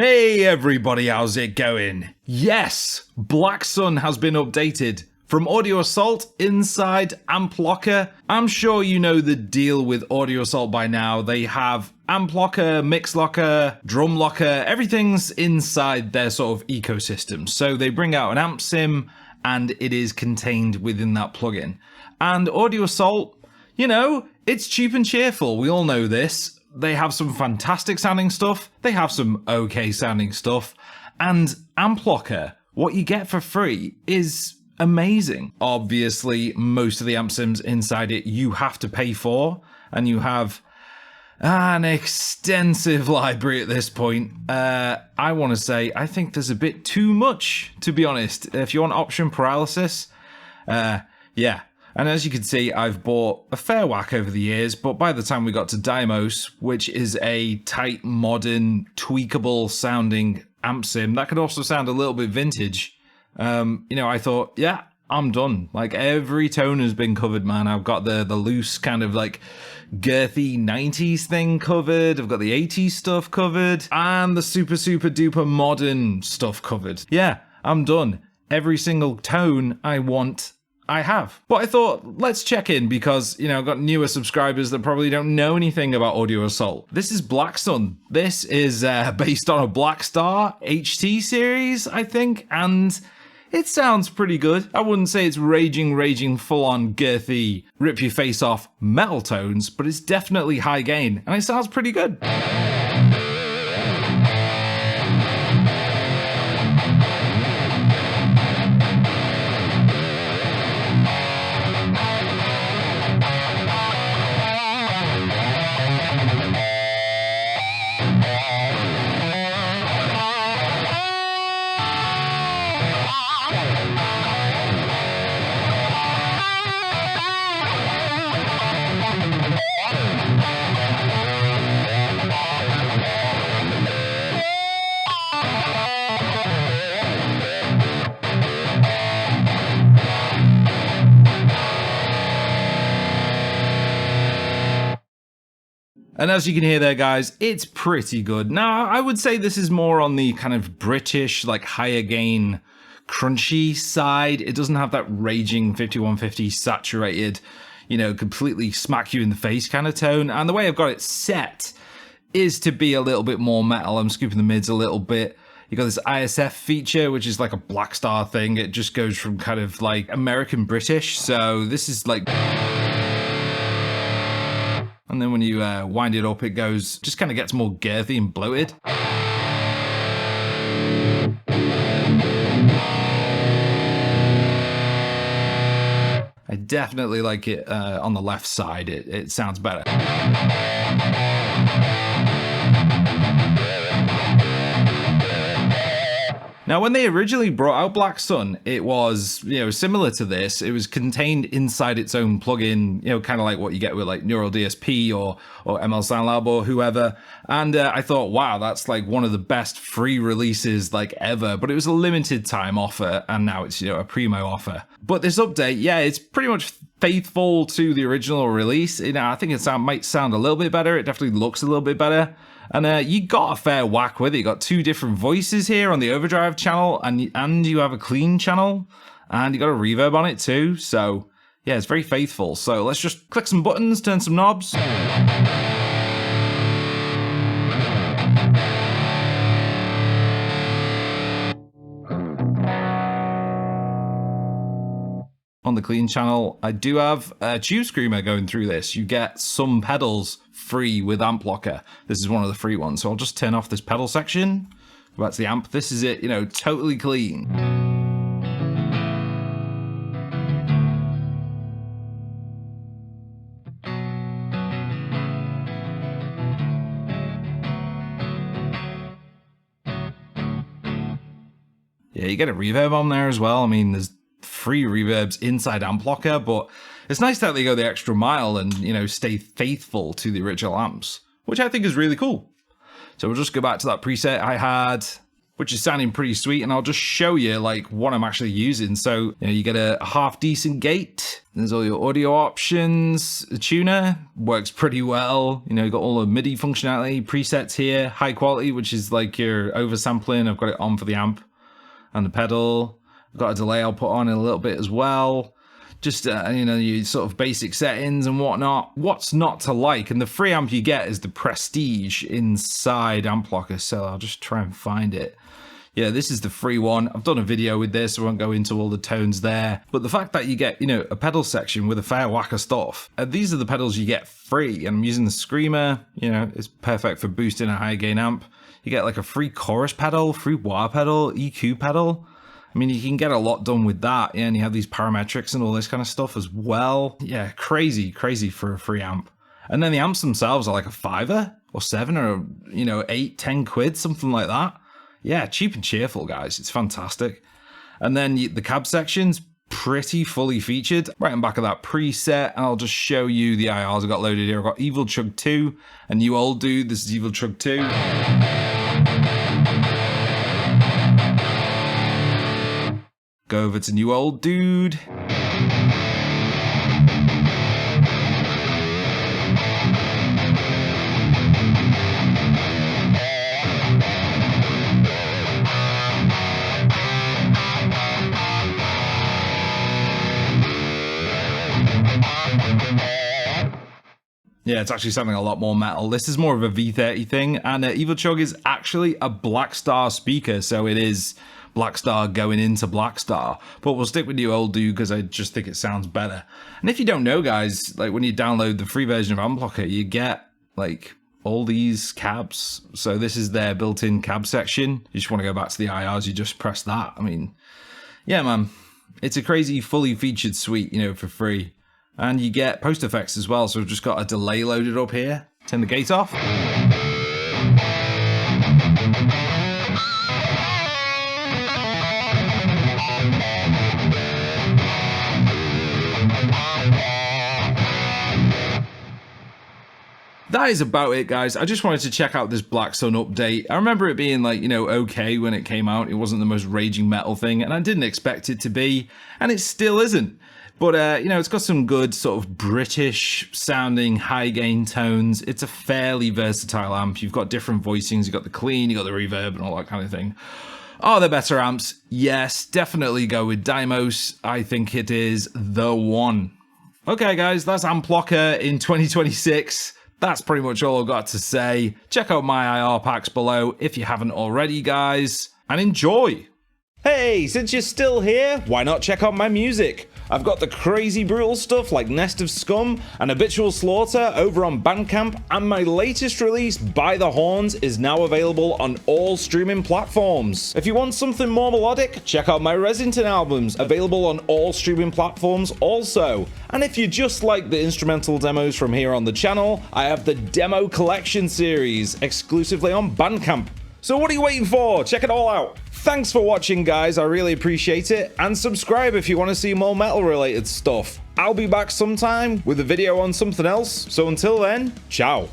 Hey everybody, how's it going? Yes, Blacksun has been updated. From Audio Assault inside Amp Locker. I'm sure you know the deal with Audio Assault by now. They have Amp Locker, Mix Locker, Drum Locker, everything's inside their sort of ecosystem. So they bring out an amp sim and it is contained within that plugin. And Audio Assault, you know, it's cheap and cheerful. We all know this. They have some fantastic sounding stuff. They have some okay sounding stuff. And Amp Locker, what you get for free is amazing. Obviously, most of the amp sims inside it you have to pay for, and you have an extensive library at this point. I want to say, I think there's a bit too much, to be honest. If you want option paralysis, yeah. And as you can see, I've bought a fair whack over the years, but by the time we got to Dymos, which is a tight, modern, tweakable sounding amp sim, that could also sound a little bit vintage. I thought, yeah, I'm done. Like, every tone has been covered, man. I've got the loose kind of like girthy 90s thing covered. I've got the 80s stuff covered and the super duper modern stuff covered. Yeah, I'm done. Every single tone I want, I have. But I thought, let's check in because, you know, I've got newer subscribers that probably don't know anything about Audio Assault. This is Blacksun. This is based on a Blackstar HT series, I think, and it sounds pretty good. I wouldn't say it's raging, full-on, girthy, rip your face off metal tones, but it's definitely high gain, and it sounds pretty good. And as you can hear there, guys, it's pretty good. Now, I would say this is more on the kind of British, like higher gain, crunchy side. It doesn't have that raging 5150 saturated, you know, completely smack you in the face kind of tone. And the way I've got it set is to be a little bit more metal. I'm scooping the mids a little bit. You got this ISF feature, which is like a Blackstar thing. It just goes from kind of like American British. So this is like... And then when you wind it up, it goes, just kind of gets more girthy and bloated. I definitely like it on the left side. It sounds better. Now, when they originally brought out Blacksun, it was, you know, similar to this. It was contained inside its own plugin, you know, kind of like what you get with like Neural DSP or ML Sound Lab or whoever. And I thought, wow, that's like one of the best free releases like ever. But it was a limited time offer, and now it's, you know, a primo offer. But this update, yeah, it's pretty much faithful to the original release. You know, I think it might sound a little bit better. It definitely looks a little bit better. And you got a fair whack with it. You got two different voices here on the overdrive channel, and you have a clean channel, and you got a reverb on it too. So yeah, it's very faithful. So let's just click some buttons, turn some knobs. On the clean channel, I do have a Tube Screamer going through this. You get some pedals free with Amp Locker. This is one of the free ones. So I'll just turn off this pedal section. That's the amp. This is it, you know, totally clean. Yeah, you get a reverb on there as well. I mean, there's free reverbs inside Amp Locker, but it's nice that they go the extra mile and, you know, stay faithful to the original amps, which I think is really cool. So we'll just go back to that preset I had. which is sounding pretty sweet. And I'll just show you like what I'm actually using. So you get a half decent gate. There's all your audio options. The tuner works pretty well. You got all the MIDI functionality, presets here, high quality, which is like your oversampling. I've got it on for the amp and the pedal. I've got a delay I'll put on in a little bit as well. Just, your sort of basic settings and whatnot. What's not to like? And the free amp you get is the Prestige inside Amp Locker. So I'll just try and find it. Yeah, this is the free one. I've done a video with this, so I won't go into all the tones there. But the fact that you get, a pedal section with a fair whack of stuff. These are the pedals you get free. And I'm using the Screamer. It's perfect for boosting a high gain amp. You get like a free chorus pedal, free wah pedal, EQ pedal. I mean, you can get a lot done with that. Yeah, and you have these parametrics and all this kind of stuff as well. Yeah, crazy for a free amp. And then the amps themselves are like a $5 or $7 or, 8, 10 quid, something like that. Yeah, cheap and cheerful, guys. It's fantastic. And then the cab section's pretty fully featured. Right on back of that preset, and I'll just show you the IRs I've got loaded here. I've got Evil Chug 2, a new old dude. This is Evil Chug 2. Go over to new old dude. Yeah, it's actually sounding a lot more metal. This is more of a V30 thing, and Evil Chug is actually a Blackstar speaker, so it is Blackstar going into Blackstar. But we'll stick with the old dude because I just think it sounds better. And if you don't know, guys, like when you download the free version of Amp Locker, you get like all these cabs. So this is their built-in cab section. You just want to go back to the IRs, you just press that. I mean, yeah, man, it's a crazy fully featured suite, for free. And you get post effects as well. So we've just got a delay loaded up here. Turn the gate off. That is about it, guys. I just wanted to check out this Blacksun update. I remember it being like, okay when it came out. It wasn't the most raging metal thing, and I didn't expect it to be, and it still isn't. But, it's got some good sort of British sounding high gain tones. It's a fairly versatile amp. You've got different voicings. You've got the clean, you've got the reverb and all that kind of thing. Are there better amps? Yes, definitely go with Dymos. I think it is the one. Okay, guys, that's Amp Locker in 2026. That's pretty much all I've got to say. Check out my IR packs below if you haven't already, guys, and enjoy. Hey, since you're still here, why not check out my music? I've got the crazy brutal stuff like Nest of Scum and Habitual Slaughter over on Bandcamp, and my latest release, By the Horns, is now available on all streaming platforms. If you want something more melodic, check out my Resinton albums, available on all streaming platforms also. And if you just like the instrumental demos from here on the channel, I have the Demo Collection series, exclusively on Bandcamp. So what are you waiting for? Check it all out. Thanks for watching, guys. I really appreciate it. And subscribe if you want to see more metal related stuff. I'll be back sometime with a video on something else. So until then, ciao.